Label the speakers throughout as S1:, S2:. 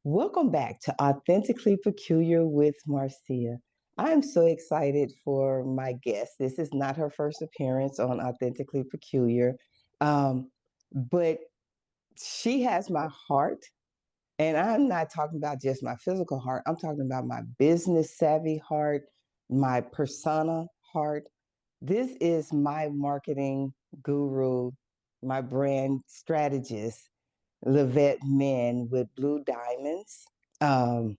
S1: Welcome back to Authentically Peculiar with Marcia. I'm so excited for my guest. This is not her first appearance on Authentically Peculiar, but she has my heart. And I'm not talking about just my physical heart, I'm talking about my business savvy heart, my persona heart. This is my marketing guru, my brand strategist, Lavette Minn with Blue Diamonds. Um,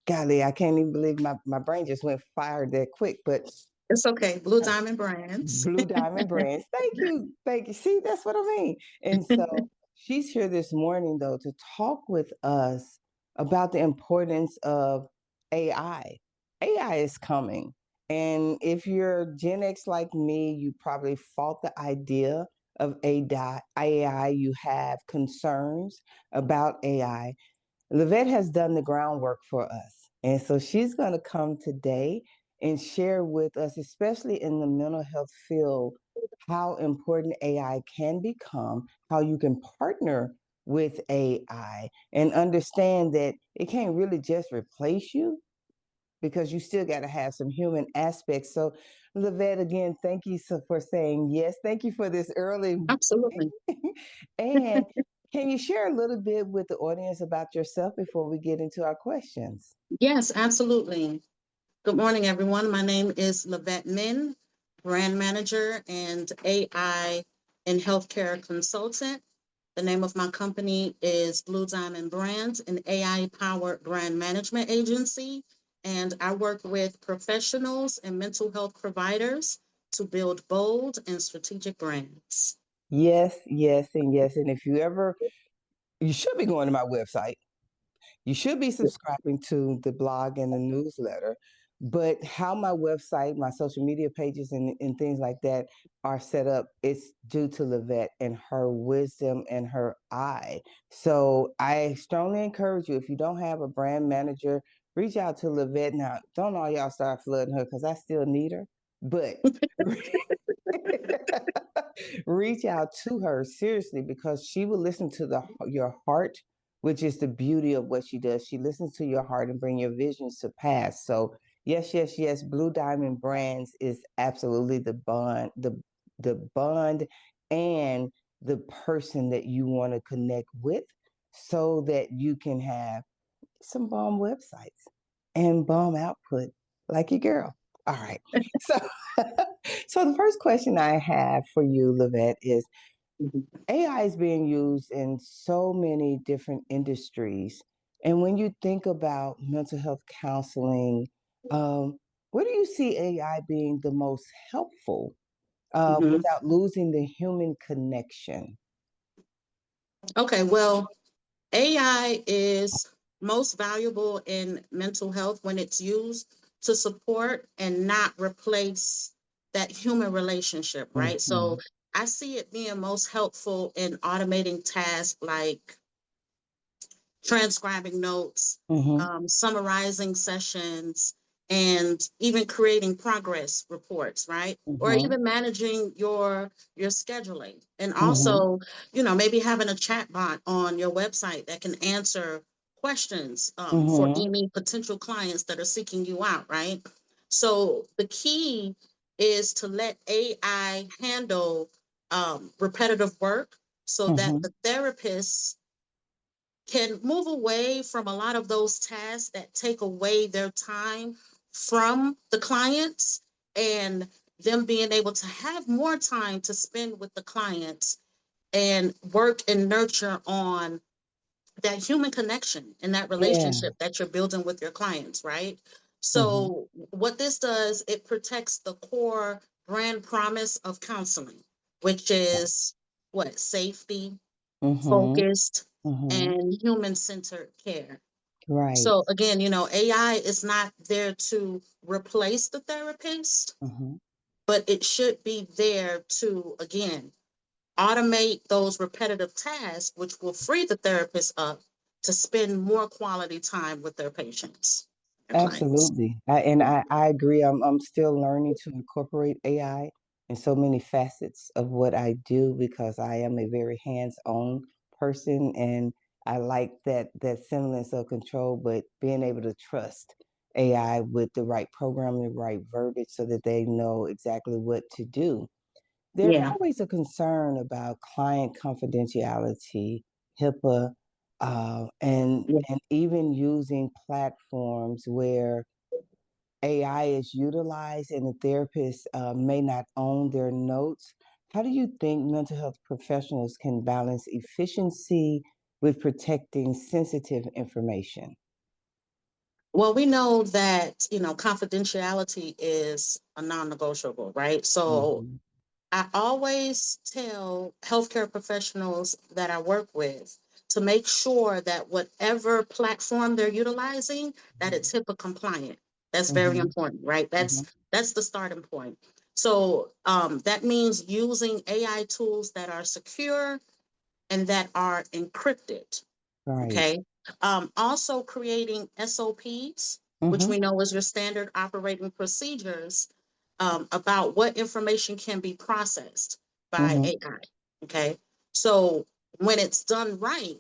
S1: Golly, I can't even believe my brain just went fired that quick, but
S2: It's okay. Blue Diamond Brands.
S1: Blue Diamond Brands. Thank you. Thank you. See, that's what I mean. And so she's here this morning, though, to talk with us about the importance of AI. AI is coming. And if you're Gen X like me, you probably fought the idea of AI. You have concerns about AI. Lavette has done the groundwork for us. And so she's going to come today and share with us, especially in the mental health field, how important AI can become, how you can partner with AI and understand that it can't really just replace you because you still got to have some human aspects. So, Lavette, again, thank you for saying yes. Thank you for this early.
S2: Absolutely.
S1: And can you share a little bit with the audience about yourself before we get into our questions?
S2: Yes, absolutely. Good morning, everyone. My name is Lavette Minn, brand manager and AI and healthcare consultant. The name of my company is Blue Diamond Brands, an AI powered brand management agency. And I work with professionals and mental health providers to build bold and strategic brands.
S1: Yes, yes, and yes. And if you ever, you should be going to my website. You should be subscribing to the blog and the newsletter. But how my website, my social media pages, and things like that are set up, it's due to Lavette and her wisdom and her eye. So I strongly encourage you, if you don't have a brand manager, reach out to Lavette. Now, don't all y'all start flooding her because I still need her. But reach out to her seriously because she will listen to your heart, which is the beauty of what she does. She listens to your heart and bring your visions to pass. So yes, yes, yes. Blue Diamond Brands is absolutely the bond and the person that you want to connect with so that you can have some bomb websites and bomb output like your girl. All right. So so the first question I have for you, Lavette, is AI is being used in so many different industries. And when you think about mental health counseling, where do you see AI being the most helpful
S2: Mhm.
S1: without losing the human connection?
S2: Okay, well, AI is most valuable in mental health when it's used to support and not replace that human relationship, right? So
S1: Hmm.
S2: I see it being most helpful in automating tasks like transcribing notes,
S1: Hmm.
S2: summarizing sessions, and even creating progress reports, right? Or
S1: Hmm.
S2: even managing your scheduling. And
S1: Hmm.
S2: also, maybe having a chat bot on your website that can answer questions for
S1: Hmm.
S2: any potential clients that are seeking you out, right? So the key is to let AI handle repetitive work so that
S1: Hmm.
S2: the therapists can move away from a lot of those tasks that take away their time from the clients and them being able to have more time to spend with the clients and work and nurture on that human connection and that
S1: Yeah.
S2: relationship that you're building with your clients, right?
S1: Hmm.
S2: So, what this does, it protects the core brand promise of counseling, which is what? Safety,
S1: Hmm.
S2: focused,
S1: Hmm.
S2: and human centered care.
S1: Right.
S2: So again, AI is not there to replace the therapist,
S1: Hmm.
S2: but it should be there to, again, automate those repetitive tasks, which will free the therapist up to spend more quality time with their patients, their clients.
S1: Absolutely. I agree. I'm still learning to incorporate AI in so many facets of what I do because I am a very hands-on person and I like that semblance of control, but being able to trust AI with the right programming, the right verbiage, so that they know exactly what to do. There's
S2: Yeah.
S1: always a concern about client confidentiality, HIPAA,
S2: Yeah.
S1: and even using platforms where AI is utilized and the therapist may not own their notes. How do you think mental health professionals can balance efficiency with protecting sensitive information?
S2: Well, we know that, confidentiality is a non-negotiable, right? So
S1: Hmm.
S2: I always tell healthcare professionals that I work with to make sure that whatever platform they're utilizing, that it's HIPAA compliant. That's very
S1: Hmm.
S2: important, right?
S1: Hmm.
S2: That's the starting point. So that means using AI tools that are secure and that are encrypted.
S1: Right.
S2: Okay. Also creating SOPs, which
S1: Hmm.
S2: we know is your standard operating procedures, about what information can be processed by
S1: Hmm.
S2: AI. Okay. So when it's done right,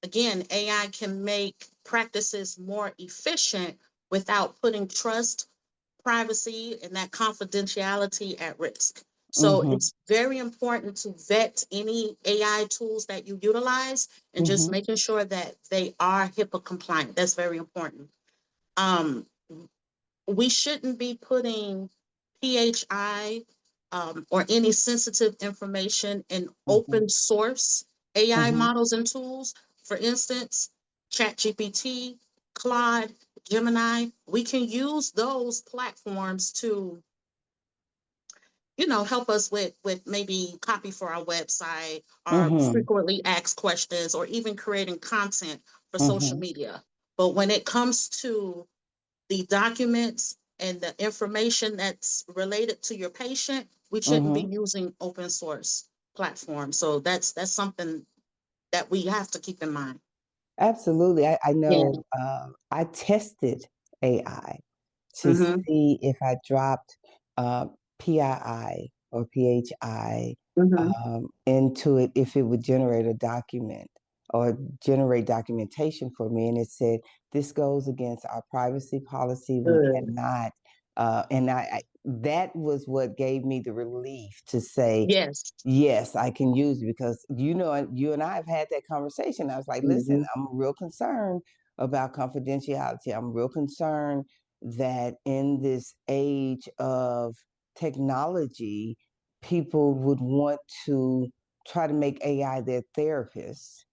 S2: again, AI can make practices more efficient without putting trust, privacy, and that confidentiality at risk. So
S1: Hmm.
S2: it's very important to vet any AI tools that you utilize and just
S1: Hmm.
S2: making sure that they are HIPAA compliant. That's very important. Um, we shouldn't be putting PHI, or any sensitive information in
S1: Hmm.
S2: open source AI
S1: Hmm.
S2: models and tools. For instance, ChatGPT, Claude, Gemini. We can use those platforms to, help us with maybe copy for our website or
S1: Hmm.
S2: frequently asked questions or even creating content for social
S1: Hmm.
S2: media. But when it comes to the documents and the information that's related to your patient, we shouldn't be
S1: Hmm.
S2: using open source platforms. So that's something that we have to keep in mind.
S1: Absolutely. I
S2: Yeah.
S1: know I tested AI to
S2: Mm-hmm.
S1: see if I dropped uh, PII or PHI
S2: Mm-hmm.
S1: into it, if it would generate a document or generate documentation for me. And it said, this goes against our privacy policy. We
S2: Good.
S1: cannot. That was what gave me the relief to say,
S2: Yes.
S1: yes, I can use it, because you and I have had that conversation. I was like, listen,
S2: Mm-hmm.
S1: I'm real concerned about confidentiality. I'm real concerned that in this age of technology, people would want to try to make AI their therapist,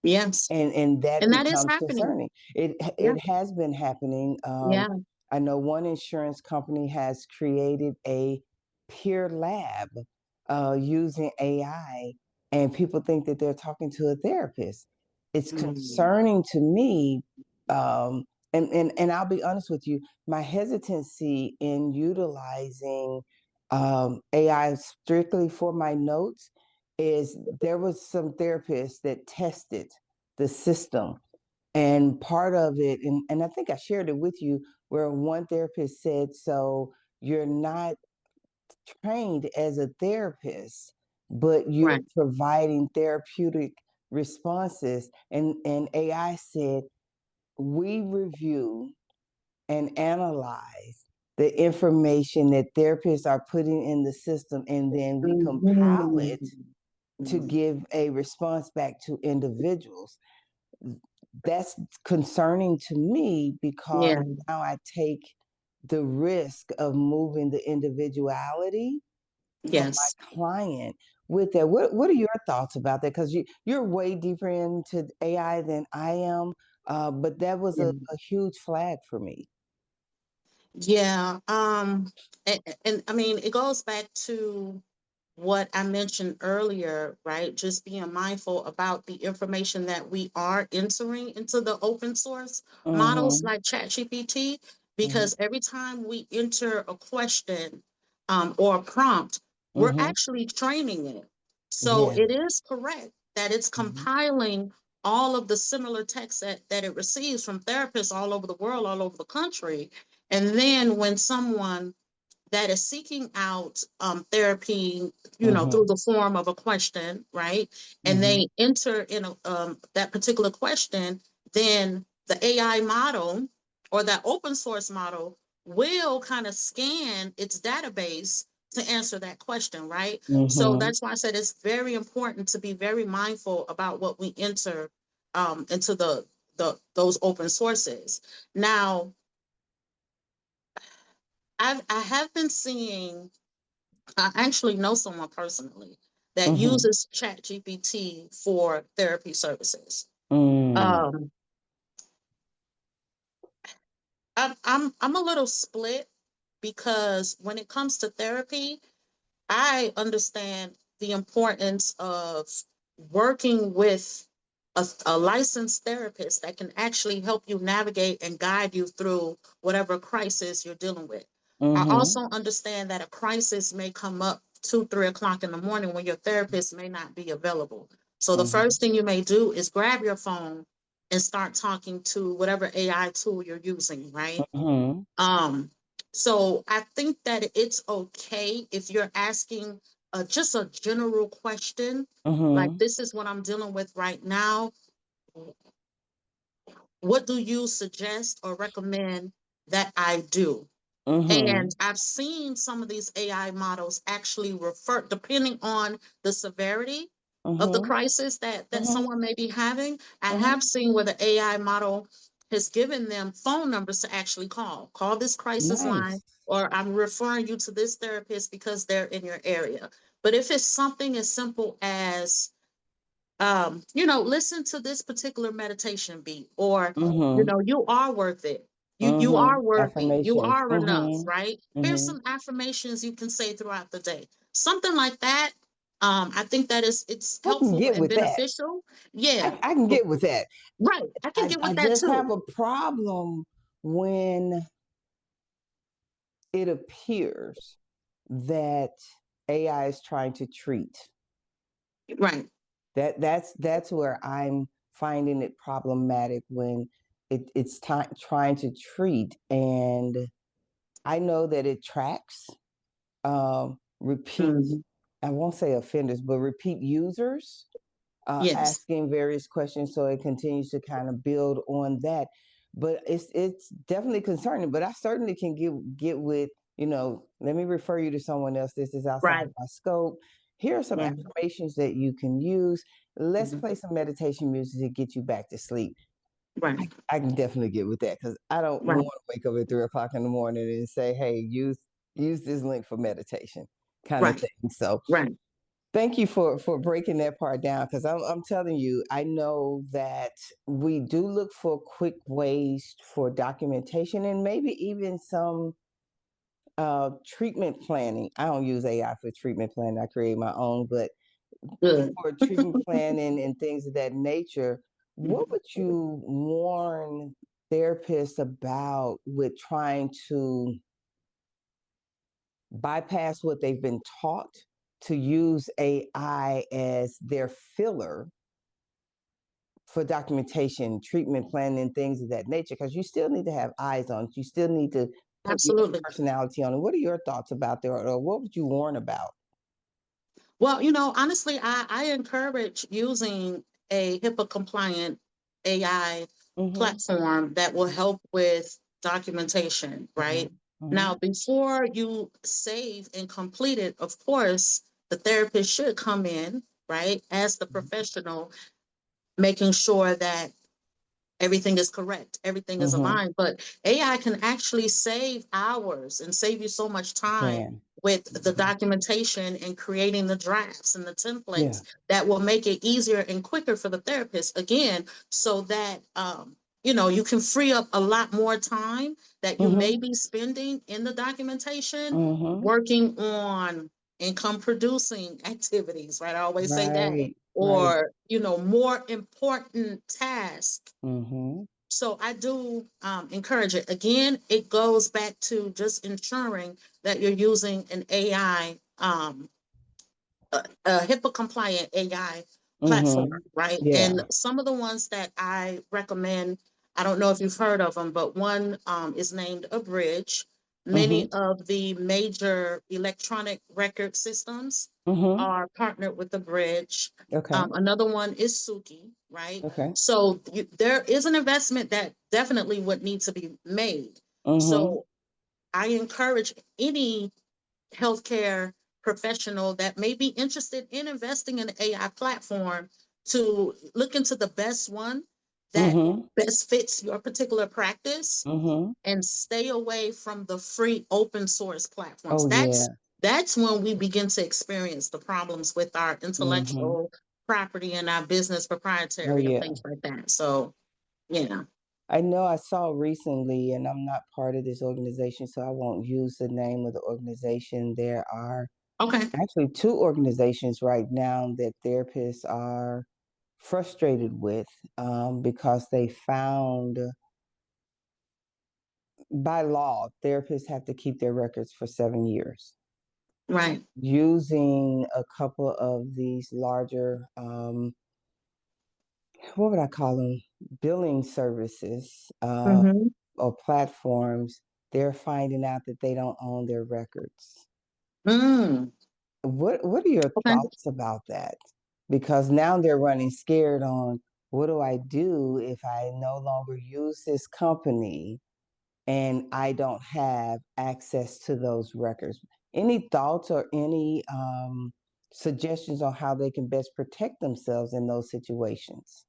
S2: Yes.
S1: and that
S2: And that is
S1: becomes
S2: happening.
S1: concerning. It
S2: Yeah.
S1: it has been happening.
S2: Yeah.
S1: I know one insurance company has created a peer lab using AI, and people think that they're talking to a therapist. It's
S2: Mm.
S1: concerning to me. Um, and I'll be honest with you, my hesitancy in utilizing AI strictly for my notes is there was some therapists that tested the system. And part of it, and I think I shared it with you, where one therapist said, so you're not trained as a therapist, but you're
S2: Right.
S1: providing therapeutic responses. And AI said, we review and analyze the information that therapists are putting in the system, and then we compile it to
S2: Mm-hmm.
S1: give a response back to individuals. That's concerning to me, because
S2: Yeah.
S1: now I take the risk of moving the individuality from
S2: Yes.
S1: my client with that. What are your thoughts about that? Because you're way deeper into AI than I am, but that was
S2: Yeah.
S1: a huge flag for me.
S2: Yeah. And I mean, it goes back to what I mentioned earlier, right? Just being mindful about the information that we are entering into the open source models
S1: Mm-hmm.
S2: like ChatGPT,
S1: Mm-hmm.
S2: because every time we enter a question, or a prompt, we're
S1: Mm-hmm.
S2: actually training it. So
S1: Yeah.
S2: it is correct that it's
S1: Mm-hmm.
S2: compiling all of the similar texts that it receives from therapists all over the world, all over the country. And then when someone that is seeking out therapy,
S1: Mm-hmm.
S2: through the form of a question, right? And
S1: Mm-hmm.
S2: they enter in that particular question, then the AI model or that open source model will kind of scan its database to answer that question, right? So
S1: Mm-hmm.
S2: that's why I said it's very important to be very mindful about what we enter into those open sources. Now, I have been seeing. I actually know someone personally that
S1: Mm-hmm.
S2: uses ChatGPT for therapy services.
S1: Mm.
S2: Um, I'm a little split because when it comes to therapy, I understand the importance of working with a licensed therapist that can actually help you navigate and guide you through whatever crisis you're dealing with. I
S1: Mm-hmm.
S2: also understand that a crisis may come up 2, 3 o'clock in the morning when your therapist may not be available. So the
S1: Mm-hmm.
S2: first thing you may do is grab your phone and start talking to whatever AI tool you're using, right?
S1: Mm-hmm.
S2: Um, so I think that it's okay if you're asking just a general question, like
S1: Mm-hmm.
S2: this is what I'm dealing with right now. What do you suggest or recommend that I do?
S1: Mm-hmm.
S2: And I've seen some of these AI models actually refer, depending on the severity of the
S1: Mm-hmm.
S2: crisis that
S1: Mm-hmm.
S2: someone may be having. I
S1: Mm-hmm.
S2: have seen where the AI model has given them phone numbers to actually call. Call this crisis line,
S1: Nice.
S2: or I'm referring you to this therapist because they're in your area. But if it's something as simple as listen to this particular meditation beat, or,
S1: Mm-hmm.
S2: you are worth it. You
S1: Mm-hmm.
S2: are worthy. You
S1: Affirmations.
S2: are enough,
S1: Mm-hmm.
S2: right? Here's
S1: Mm-hmm.
S2: some affirmations you can say throughout the day. Something like that. I think that it's
S1: I can
S2: helpful
S1: get
S2: and
S1: with that.
S2: beneficial. Yeah.
S1: I can
S2: But
S1: get with that.
S2: right. I can get
S1: I
S2: with that
S1: just
S2: too.
S1: have a problem when it appears that AI is trying to treat.
S2: Right.
S1: That's where I'm finding it problematic when it's trying to treat. And I know that it tracks repeat,
S2: Mhm.
S1: I won't say offenders, but repeat users
S2: Yes.
S1: asking various questions, so it continues to kind of build on that. But it's definitely concerning. But I certainly can get with, let me refer you to someone else. This is outside
S2: Right.
S1: my scope. Here are some
S2: Mhm.
S1: affirmations that you can use. Let's
S2: Mhm.
S1: play some meditation music to get you back to sleep.
S2: Right.
S1: I can definitely get with that because I don't
S2: Right.
S1: want to wake up at 3 o'clock in the morning and say, "Hey, use this link for meditation," kind of
S2: Right.
S1: thing. So
S2: Right.
S1: thank you for breaking that part down because I'm telling you, I know that we do look for quick ways for documentation and maybe even some treatment planning. I don't use AI for treatment planning. I create my own, but
S2: Good.
S1: for treatment planning and things of that nature, what
S2: Mhm.
S1: would you warn therapists about with trying to bypass what they've been taught to use AI as their filler for documentation, treatment planning, and things of that nature? Because you still need to have eyes on it. You still need to put your
S2: Absolutely.
S1: personality on it. What are your thoughts about that, or what would you warn about?
S2: Well, honestly, I encourage using a HIPAA compliant AI
S1: Mm-hmm.
S2: platform that will help with documentation, right?
S1: Mm-hmm.
S2: Now, before you save and complete it, of course, the therapist should come in, right, as the professional, making sure that everything is correct, everything is
S1: Mm-hmm.
S2: aligned. But AI can actually save hours and save you so much time
S1: Can.
S2: with the
S1: Mm-hmm.
S2: documentation and creating the drafts and the
S1: Yeah.
S2: templates that will make it easier and quicker for the therapist, again, so that you can free up a lot more time that you may
S1: Mm-hmm.
S2: be spending in the documentation
S1: Mm-hmm.
S2: working on income producing activities, right? I always say that,
S1: Right. Right.
S2: or more important tasks.
S1: Mm-hmm.
S2: So I do encourage it. Again, it goes back to just ensuring that you're using an AI, a HIPAA compliant AI platform,
S1: Mm-hmm.
S2: right? And
S1: Yeah.
S2: some of the ones that I recommend, I don't know if you've heard of them, but one is named Abridge. Many of the major electronic record systems
S1: Mm-hmm.
S2: are partnered with the bridge.
S1: Okay.
S2: Another one is Suki, right?
S1: Okay.
S2: So there is an investment that definitely would need to be made.
S1: Mm-hmm.
S2: So I encourage any healthcare professional that may be interested in investing in an AI platform to look into the best one that
S1: Mm-hmm.
S2: best fits your particular practice
S1: Mm-hmm.
S2: and stay away from the free open source platforms.
S1: Oh yeah.
S2: That's when we begin to experience the problems with our
S1: Mm-hmm.
S2: intellectual property and our business
S1: Oh
S2: proprietary and
S1: yeah.
S2: things like that. So yeah.
S1: I know I saw recently, and I'm not part of this organization, so I won't use the name of the organization. There are
S2: Okay.
S1: actually two organizations right now that therapists are frustrated with because they found by law, therapists have to keep their records for 7 years.
S2: Right.
S1: Using a couple of these larger, what would I call them, billing services
S2: Mm-hmm.
S1: or platforms, they're finding out that they don't own their records.
S2: Mm.
S1: What are your
S2: Okay.
S1: thoughts about that? Because now they're running scared on what do I do if I no longer use this company and I don't have access to those records? Any thoughts or any suggestions on how they can best protect themselves in those situations?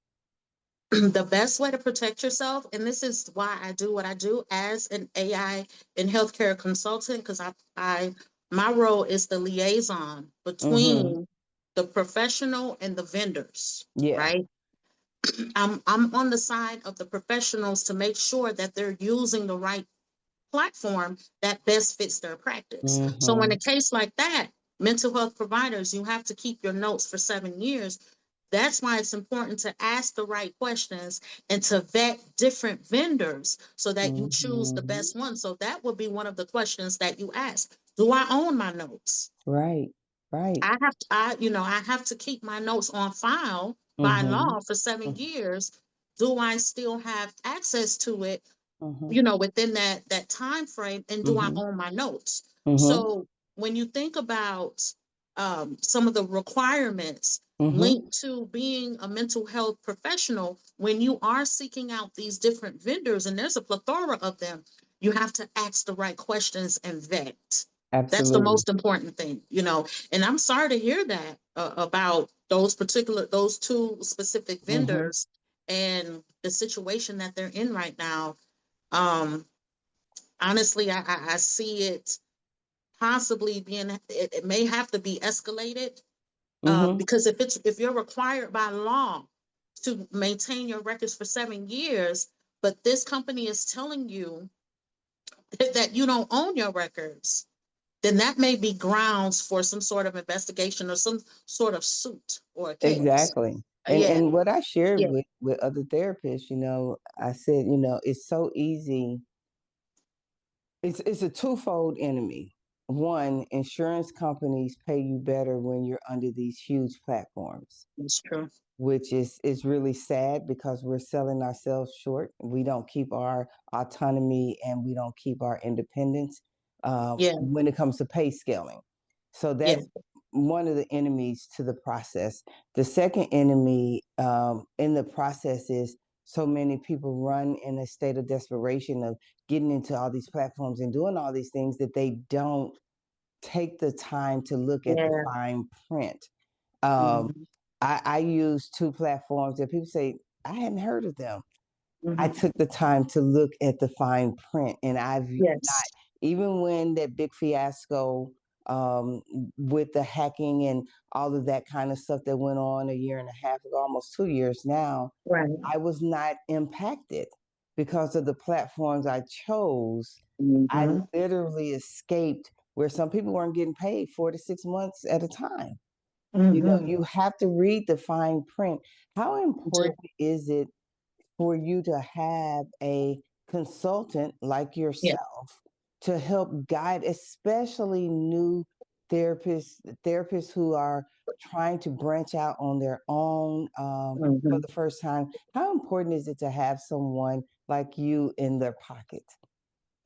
S2: The best way to protect yourself, and this is why I do what I do as an AI and healthcare consultant, because I my role is the liaison
S1: Mm-hmm.
S2: between the professional and the vendors,
S1: Yeah.
S2: right? I'm on the side of the professionals to make sure that they're using the right platform that best fits their practice. So in
S1: Mm-hmm.
S2: a case like that, mental health providers, you have to keep your notes for 7 years. That's why it's important to ask the right questions and to vet different vendors so that you choose the
S1: Mm-hmm.
S2: best one. So that would be one of the questions that you ask. Do I own my notes?
S1: Right. Right.
S2: I have to keep my notes on file by
S1: Mm-hmm.
S2: law for 7 years. Do I still have access to it,
S1: Mm-hmm.
S2: within that time frame, and do I
S1: Mm-hmm.
S2: own my notes?
S1: Mm-hmm.
S2: So when you think about some of the requirements
S1: Mm-hmm.
S2: linked to being a mental health professional, when you are seeking out these different vendors, and there's a plethora of them, you have to ask the right questions and vet. That's the
S1: Absolutely.
S2: most important thing. And I'm sorry to hear that about those two specific
S1: Mm-hmm.
S2: vendors and the situation that they're in right now. um, Honestly, I see it possibly being, it may have to be escalated,
S1: Mm-hmm.
S2: because if you're required by law to maintain your records for 7 years, but this company is telling you that you don't own your records, then that may be grounds for some sort of investigation or some sort of suit or a case.
S1: Exactly. And
S2: Yeah,
S1: and what I shared
S2: yeah,
S1: with other therapists, I said, it's so easy. It's a twofold enemy. One, insurance companies pay you better when you're under these huge platforms,
S2: that's true.
S1: which is really sad because we're selling ourselves short. We don't keep our autonomy and we don't keep our independence
S2: Yeah,
S1: when it comes to pay scaling. So
S2: yeah,
S1: that's one of the enemies to the process. The second enemy in the process is so many people run in a state of desperation of getting into all these platforms and doing all these things that they don't take the time to look at the
S2: yeah.
S1: fine print. Um,
S2: Hmm.
S1: I use two platforms that people say I hadn't heard of them. I
S2: Hmm.
S1: took the time to look at the fine print, and I've not,
S2: Yes.
S1: even when that big fiasco um, with the hacking and all of that kind of stuff that went on a year and a half ago, almost 2 years now,
S2: Right.
S1: I was not impacted because of the platforms I chose. I
S2: Hmm.
S1: literally escaped where some people weren't getting paid 4 to 6 months at a time.
S2: Hmm.
S1: You have to read the fine print. How
S2: Do.
S1: important is it for you to have a consultant like
S2: Yeah.
S1: yourself to help guide, especially new therapists who are trying to branch out on their own for
S2: Hmm.
S1: the first time? How important is it to have someone like you in their pocket?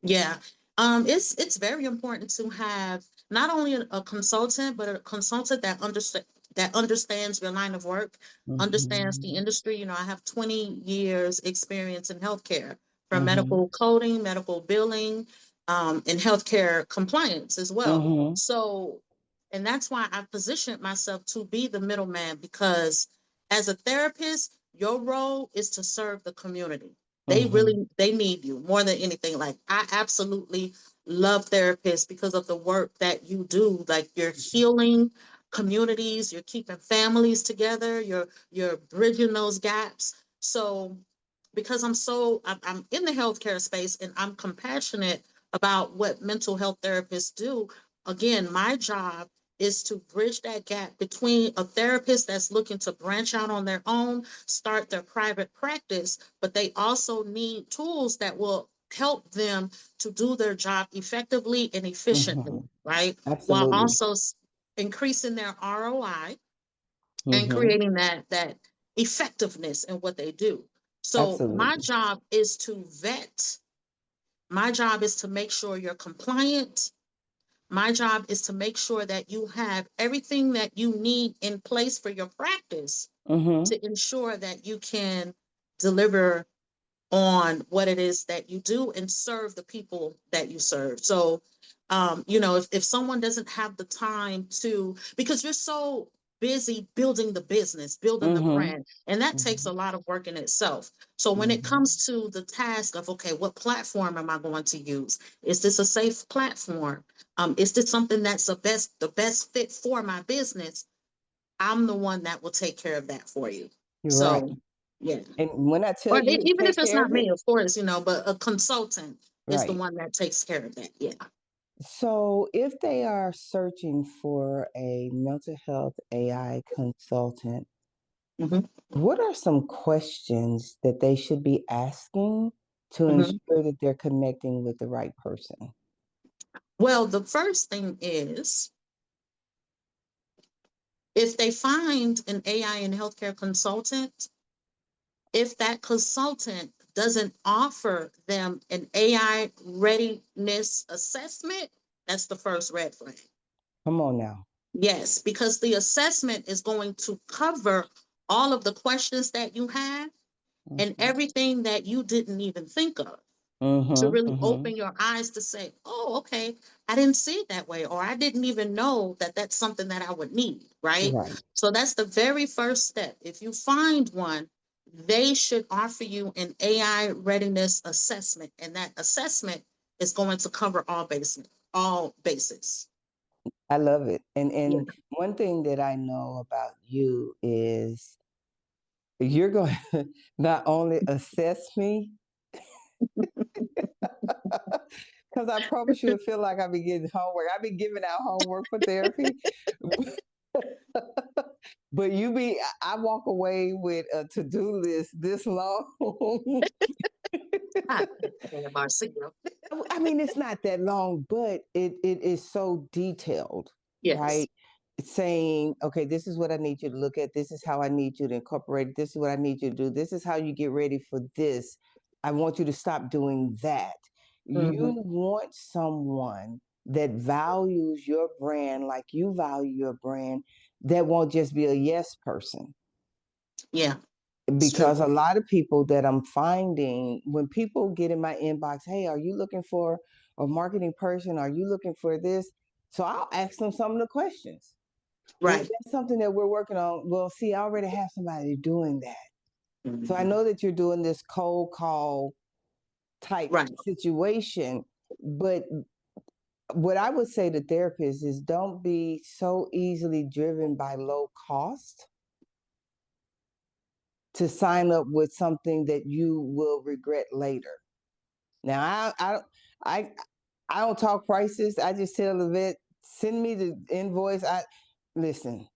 S2: Yeah. It's very important to have not only a consultant, but a consultant that understands your line of work, understands the
S1: Mhm.
S2: industry. You know, I have 20 years experience in healthcare, from
S1: Mhm.
S2: medical coding, medical billing, and healthcare compliance as well.
S1: Mhm.
S2: So, and that's why I positioned myself to be the middleman, because as a therapist, your role is to serve the community.
S1: Mhm.
S2: They need you more than anything. Like, I absolutely love therapists because of the work that you do. Like, you're healing communities, you're keeping families together, you're bridging those gaps. So because I'm in the healthcare space, and I'm compassionate about what mental health therapists do. Again, my job is to bridge that gap between a therapist that's looking to branch out on their own, start their private practice, but they also need tools that will help them to do their job effectively and efficiently,
S1: Mhm.
S2: right? While
S1: Absolutely.
S2: also increasing their ROI and
S1: Mhm.
S2: creating that effectiveness in what they do. So my
S1: Absolutely.
S2: job is to vet. My job is to make sure you're compliant. My job is to make sure that you have everything that you need in place for your practice
S1: Mhm.
S2: to ensure that you can deliver on what it is that you do and serve the people that you serve. So, if someone doesn't have the time to, because you're so busy building the business, building the
S1: Mhm.
S2: brand, and that takes a
S1: Mhm.
S2: lot of work in itself. So when it
S1: Mhm.
S2: comes to the task of, okay, what platform am I going to use? Is this a safe platform? Is this something that's the best fit for my business? I'm the one that will take care of that for you.
S1: You're right.
S2: So, yeah.
S1: And when I tell
S2: Or
S1: you to
S2: even
S1: take
S2: if it's
S1: care
S2: not
S1: of it,
S2: me, of course, but a consultant is the
S1: right.
S2: one that takes care of that. Yeah.
S1: So, if they are searching for a mental health AI consultant,
S2: hmm
S1: what are some questions that they should be asking to
S2: hmm
S1: ensure that they're connecting with the right person?
S2: Well, the first thing is, if they find an AI and healthcare consultant, if that consultant doesn't offer them an AI readiness assessment, that's the first red flag.
S1: Come on now.
S2: Yes, because the assessment is going to cover all of the questions that you have and
S1: Mhm.
S2: everything that you didn't even think of, to
S1: Mhm.
S2: really
S1: Mhm.
S2: open your eyes to say, oh, okay, I didn't see it that way, or I didn't even know that that's something that I would need, right?
S1: Right.
S2: So that's the very first step. If you find one, they should offer you an AI readiness assessment, and that assessment is going to cover all bases.
S1: I love it. And
S2: Yeah.
S1: one thing that I know about you is you're going to not only assess me, because I promise you, it feel like I've been getting homework. I've been giving out homework for therapy, but I walk away with a to-do list this long.
S2: Ah, Marcia.
S1: I mean, it's not that long, but it is so detailed,
S2: Yes.
S1: right? It's saying, okay, this is what I need you to look at. This is how I need you to incorporate it. This is what I need you to do. This is how you get ready for this. I want you to stop doing that. You
S2: hmm
S1: want someone that values your brand like you value your brand, that won't just be a yes person.
S2: Yeah, it's true.
S1: Because a lot of people that I'm finding, when people get in my inbox, hey, are you looking for a marketing person? Are you looking for this? So I'll ask them some of the questions. Well,
S2: Right.
S1: that's something that we're working on. Well, see, I already have somebody doing that. So I
S2: Mhm.
S1: know that you're doing this cold call type
S2: Right.
S1: situation. But what I would say to therapists is, don't be so easily driven by low cost to sign up with something that you will regret later. Now, I I don't talk prices. I just tell the vet, send me the invoice. I listen.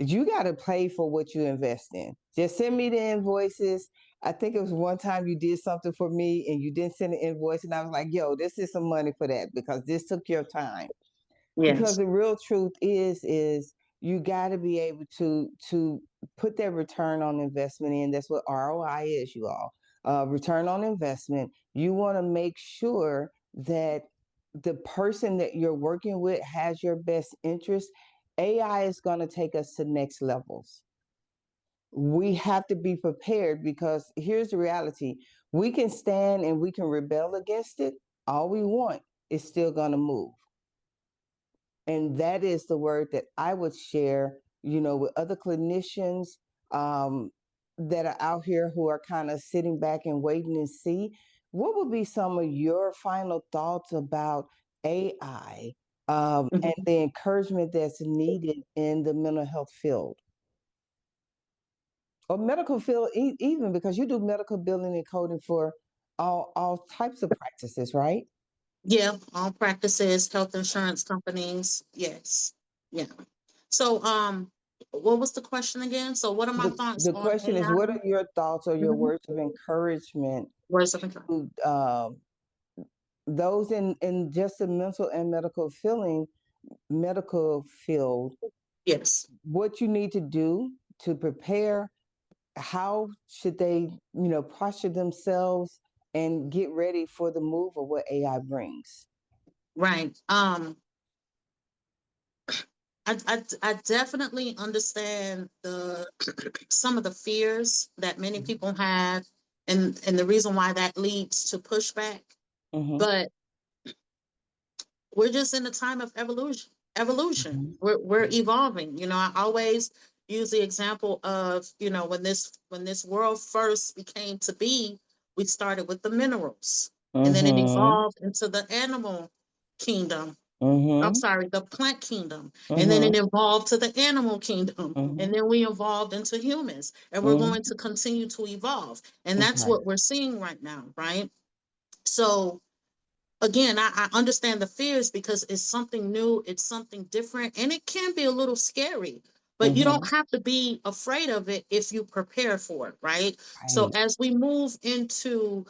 S1: You got to pay for what you invest in. Just send me the invoices. I think it was one time you did something for me and you didn't send an invoice, and I was like, "Yo, this is some money for that because this took your time." Because
S2: Yes.
S1: the real truth is you got to be able to put that return on investment in. That's what ROI is, you all. Return on investment. You want to make sure that the person that you're working with has your best interest, AI is going to take us to next levels. We have to be prepared, because here's the reality: we can stand and we can rebel against it all we want, it's still going to move. And that is the word that I would share, with other clinicians, that are out here who are kind of sitting back and waiting and see. What would be some of your final thoughts about AI, and
S2: Mhm.
S1: the encouragement that's needed in the mental health field or medical field, even because you do medical billing and coding for all types of practices, right?
S2: Yeah, all practices, health insurance companies. Yes. Yeah. So, what was the question again? So, what are my thoughts
S1: The
S2: on
S1: question is,
S2: AI?
S1: what are your thoughts or your
S2: Mhm.
S1: words of encouragement
S2: Words of encouragement.
S1: to those in just the mental and medical field?
S2: Yes.
S1: What you need to do to prepare? How should they, posture themselves and get ready for the move of what AI brings?
S2: Right. I definitely understand the some of the fears that many people have, and the reason why that leads to pushback.
S1: Mm-hmm.
S2: But we're just in a time of evolution. Evolution.
S1: Mm-hmm.
S2: We're evolving. I always use the example of, when this world first became to be, we started with the minerals, and then it
S1: Mm-hmm.
S2: evolved into the animal kingdom. I'm
S1: Mm-hmm.
S2: sorry, the plant kingdom. And then
S1: Mm-hmm.
S2: it evolved to the animal kingdom.
S1: Mm-hmm.
S2: And then we evolved into humans. And we're going
S1: Mm-hmm.
S2: to continue to evolve. And
S1: That's
S2: that's
S1: right.
S2: what we're seeing right now, right? So again, I understand the fears because it's something new, it's something different, and it can be a little scary. But you
S1: Mm-hmm.
S2: don't have to be afraid of it if you prepare for it, right? So
S1: Right.
S2: as we move into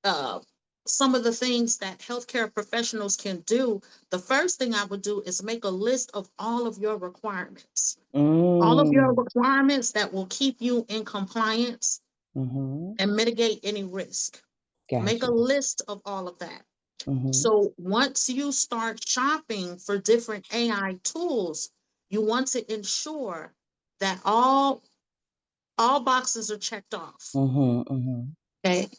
S2: uh, some of the things that healthcare professionals can do, the first thing I would do is make a list of all of your requirements. All of your
S1: Mm.
S2: requirements that will keep you in compliance
S1: Mm-hmm.
S2: and mitigate any risk. Make a
S1: Gotcha.
S2: list of all of that.
S1: Mm-hmm.
S2: So once you start shopping for different AI tools, you want to ensure that all boxes are checked off.
S1: Mm-hmm. Mm-hmm.
S2: Okay.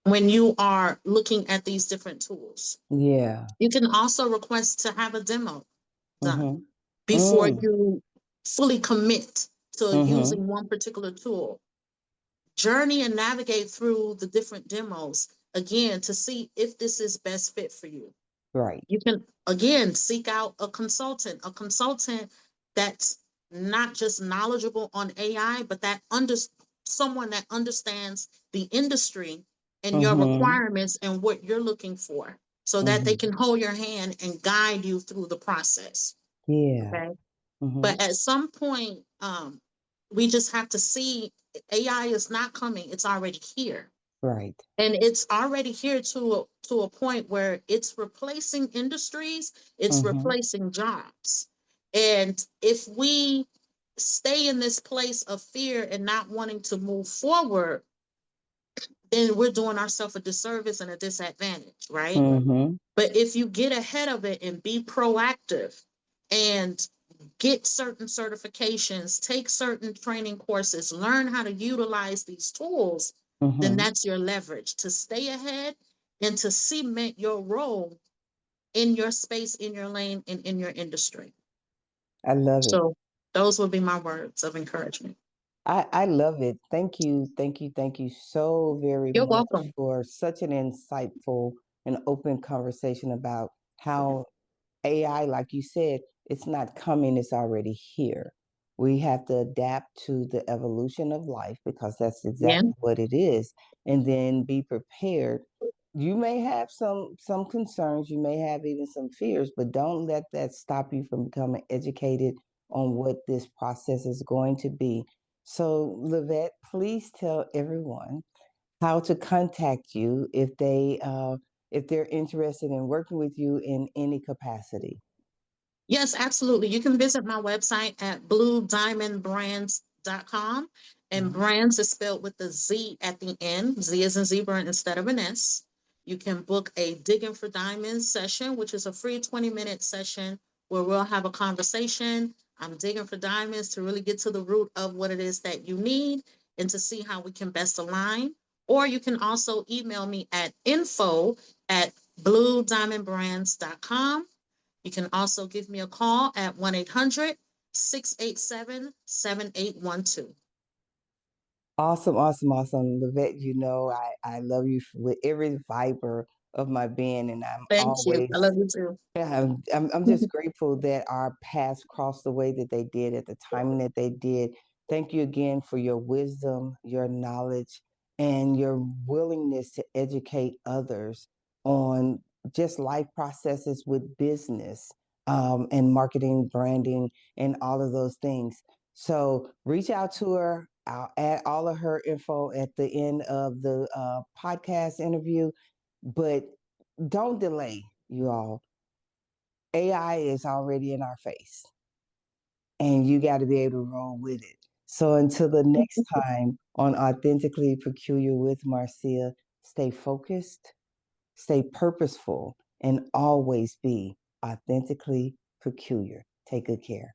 S2: When you are looking at these different tools,
S1: Yeah.
S2: you can also request to have a demo done
S1: Mm-hmm.
S2: before
S1: Mm.
S2: you fully commit to
S1: Mm-hmm.
S2: using one particular tool. Journey and navigate through the different demos again to see if this is best fit for you.
S1: Right.
S2: You can again seek out a consultant that's not just knowledgeable on AI, but someone that understands the industry and your
S1: Mm-hmm.
S2: requirements and what you're looking for, so that they
S1: Mm-hmm.
S2: can hold your hand and guide you through the process.
S1: Yeah.
S2: Okay.
S1: Mm-hmm.
S2: But at some point, we just have to see AI is not coming, it's already here.
S1: Right.
S2: And it's already here to a point where it's replacing industries, it's
S1: Mm-hmm.
S2: replacing jobs. And if we stay in this place of fear and not wanting to move forward, then we're doing ourselves a disservice and a disadvantage, right?
S1: Mm-hmm.
S2: But if you get ahead of it and be proactive and get certain certifications, take certain training courses, learn how to utilize these tools, then
S1: Mm-hmm.
S2: that's your leverage to stay ahead and to cement your role in your space, in your lane, and in your industry.
S1: I love it.
S2: So those would be my words of encouragement.
S1: I love it. Thank you. Thank you. Thank you so very
S2: You're
S1: much
S2: welcome.
S1: for such an insightful and open conversation about how AI, like you said, it's not coming, it's already here. We have to adapt to the evolution of life, because that's
S2: Yeah.
S1: exactly what it is, and then be prepared. You may have some concerns, you may have even some fears, but don't let that stop you from becoming educated on what this process is going to be. So, Lavette, please tell everyone how to contact you if they're interested in working with you in any capacity.
S2: Yes, absolutely. You can visit my website at bluediamondbrands.com. And
S1: Mhm.
S2: brands is spelled with the Z at the end. Z is in zebra instead of an S. you can book a Digging for Diamonds session, which is a free 20-minute session where we'll have a conversation. I'm digging for diamonds to really get to the root of what it is that you need and to see how we can best align. Or you can also email me at info@bluediamondbrands.com. You can also give me a call at 1-800-687-7812.
S1: Awesome, awesome, awesome. Lavette, I love you with every fiber of my being, and I'm
S2: Thank you. I
S1: always
S2: love you too.
S1: yeah, I'm just grateful that our paths crossed the way that they did at the timing that they did. Thank you again for your wisdom, your knowledge, and your willingness to educate others on just life processes with business, and marketing, branding, and all of those things. So reach out to her. I'll add all of her info at the end of the podcast interview, but don't delay, you all. AI is already in our face, and you got to be able to roll with it. So until the next time on Authentically Peculiar with Marcia, stay focused, stay purposeful, and always be authentically peculiar. Take good care.